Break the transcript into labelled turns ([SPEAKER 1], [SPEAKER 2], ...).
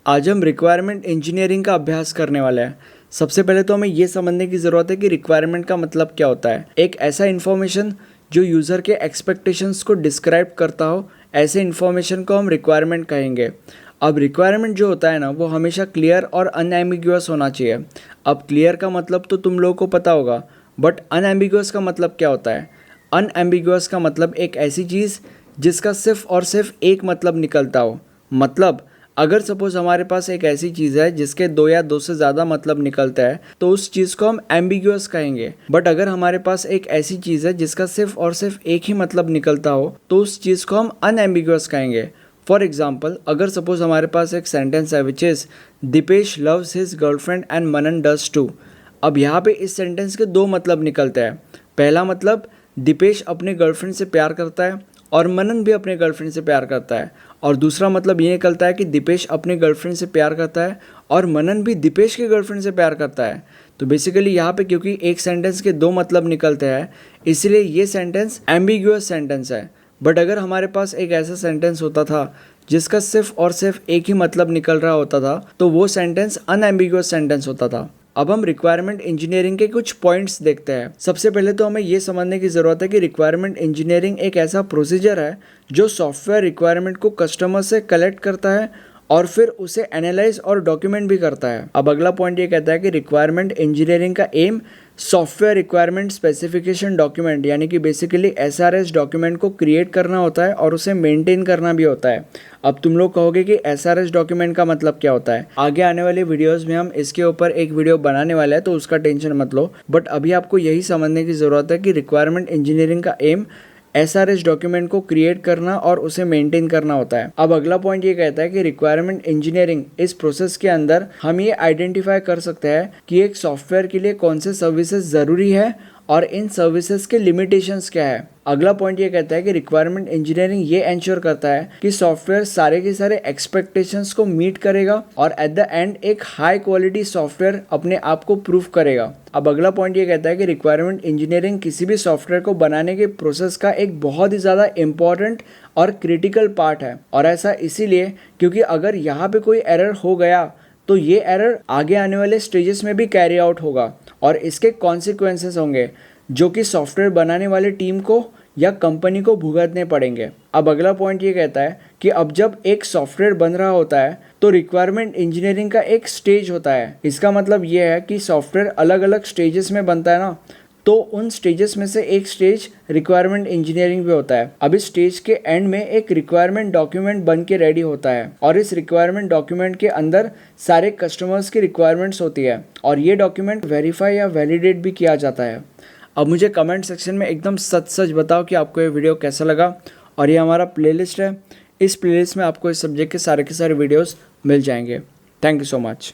[SPEAKER 1] आज हम requirement engineering का अभ्यास करने वाले हैं। सबसे पहले तो हमें ये समझने की ज़रूरत है कि रिक्वायरमेंट का मतलब क्या होता है। एक ऐसा इन्फॉर्मेशन जो यूज़र के एक्सपेक्टेशंस को डिस्क्राइब करता हो, ऐसे इन्फॉर्मेशन को हम रिक्वायरमेंट कहेंगे। अब रिक्वायरमेंट जो होता है ना, वो हमेशा क्लियर और अनएम्बिगुअस होना चाहिए। अब क्लियर का मतलब तो तुम लोगों को पता होगा, बट अनएम्बिगुअस का मतलब क्या होता है? अनएम्बिगुअस का मतलब एक ऐसी चीज़ जिसका सिर्फ और सिर्फ एक मतलब निकलता हो। मतलब अगर सपोज हमारे पास एक ऐसी चीज़ है जिसके दो या दो से ज़्यादा मतलब निकलता है, तो उस चीज़ को हम एम्बिगुअस कहेंगे। बट अगर हमारे पास एक ऐसी चीज़ है जिसका सिर्फ और सिर्फ एक ही मतलब निकलता हो, तो उस चीज़ को हम अनएम्बिगुअस कहेंगे। फॉर एग्जाम्पल, अगर सपोज हमारे पास एक सेंटेंस है which is Dipesh loves his girlfriend and Manan does too. अब यहाँ पे इस सेंटेंस के दो मतलब निकलते हैं। पहला मतलब, दीपेश अपने गर्लफ्रेंड से प्यार करता है और मनन भी अपने गर्लफ्रेंड से प्यार करता है। और दूसरा मतलब ये निकलता है कि दीपेश अपने गर्लफ्रेंड से प्यार करता है और मनन भी दीपेश के गर्लफ्रेंड से प्यार करता है। तो बेसिकली यहाँ पे क्योंकि एक सेंटेंस के दो मतलब निकलते हैं, इसलिए ये सेंटेंस एम्बिगुअस सेंटेंस है। बट अगर हमारे पास एक ऐसा सेंटेंस होता था जिसका सिर्फ और सिर्फ एक ही मतलब निकल रहा होता था, तो वो सेंटेंस अनएम्बिगुअस सेंटेंस होता था। अब हम रिक्वायरमेंट इंजीनियरिंग के कुछ पॉइंट्स देखते हैं। सबसे पहले तो हमें ये समझने की ज़रूरत है कि रिक्वायरमेंट इंजीनियरिंग एक ऐसा प्रोसीजर है जो सॉफ्टवेयर रिक्वायरमेंट को कस्टमर से कलेक्ट करता है और फिर उसे एनालाइज और डॉक्यूमेंट भी करता है। अब अगला पॉइंट ये कहता है कि रिक्वायरमेंट इंजीनियरिंग का M software requirement specification document यानी कि बेसिकली एसआरएस डॉक्यूमेंट को क्रिएट करना होता है और उसे मेंटेन करना भी होता है। अब तुम लोग कहोगे कि एसआरएस डॉक्यूमेंट का मतलब क्या होता है। आगे आने वाले वीडियोस में हम इसके ऊपर एक वीडियो बनाने वाले हैं, तो उसका टेंशन मत लो। बट अभी आपको यही समझने की ज़रूरत है कि रिक्वायरमेंट इंजीनियरिंग का एम एसआरएस डॉक्यूमेंट को क्रिएट करना और उसे मेंटेन करना होता है। अब अगला पॉइंट ये कहता है कि रिक्वायरमेंट इंजीनियरिंग इस प्रोसेस के अंदर हम ये आइडेंटिफाई कर सकते हैं कि एक सॉफ्टवेयर के लिए कौन से सर्विसेज ज़रूरी है और इन सर्विसेज के लिमिटेशंस क्या है। अगला पॉइंट ये कहता है कि रिक्वायरमेंट इंजीनियरिंग ये एंश्योर करता है कि सॉफ्टवेयर सारे के सारे एक्सपेक्टेशंस को मीट करेगा और एट द एंड एक हाई क्वालिटी सॉफ्टवेयर अपने आप को प्रूव करेगा। अब अगला पॉइंट ये कहता है कि रिक्वायरमेंट इंजीनियरिंग किसी भी सॉफ्टवेयर को बनाने के प्रोसेस का एक बहुत ही ज़्यादा इंपॉर्टेंट और क्रिटिकल पार्ट है। और ऐसा इसीलिए क्योंकि अगर यहाँ पे कोई एरर हो गया तो ये एरर आगे आने वाले स्टेजेस में भी कैरी आउट होगा और इसके कॉन्सिक्वेंसेस होंगे जो कि सॉफ्टवेयर बनाने वाले टीम को या कंपनी को भुगतने पड़ेंगे। अब अगला पॉइंट ये कहता है कि अब जब एक सॉफ्टवेयर बन रहा होता है तो रिक्वायरमेंट इंजीनियरिंग का एक स्टेज होता है। इसका मतलब ये है कि सॉफ्टवेयर अलग अलग स्टेजेस में बनता है ना, तो उन स्टेजेस में से एक स्टेज रिक्वायरमेंट इंजीनियरिंग भी होता है। अब इस स्टेज के एंड में एक रिक्वायरमेंट डॉक्यूमेंट बन के रेडी होता है और इस रिक्वायरमेंट डॉक्यूमेंट के अंदर सारे कस्टमर्स की रिक्वायरमेंट्स होती है और ये डॉक्यूमेंट वेरीफाई या वैलिडेट भी किया जाता है। अब मुझे कमेंट सेक्शन में एकदम सच सच बताओ कि आपको ये वीडियो कैसा लगा। और ये हमारा प्लेलिस्ट है, इस प्लेलिस्ट में आपको इस सब्जेक्ट के सारे वीडियोस मिल जाएंगे। Thank you so much.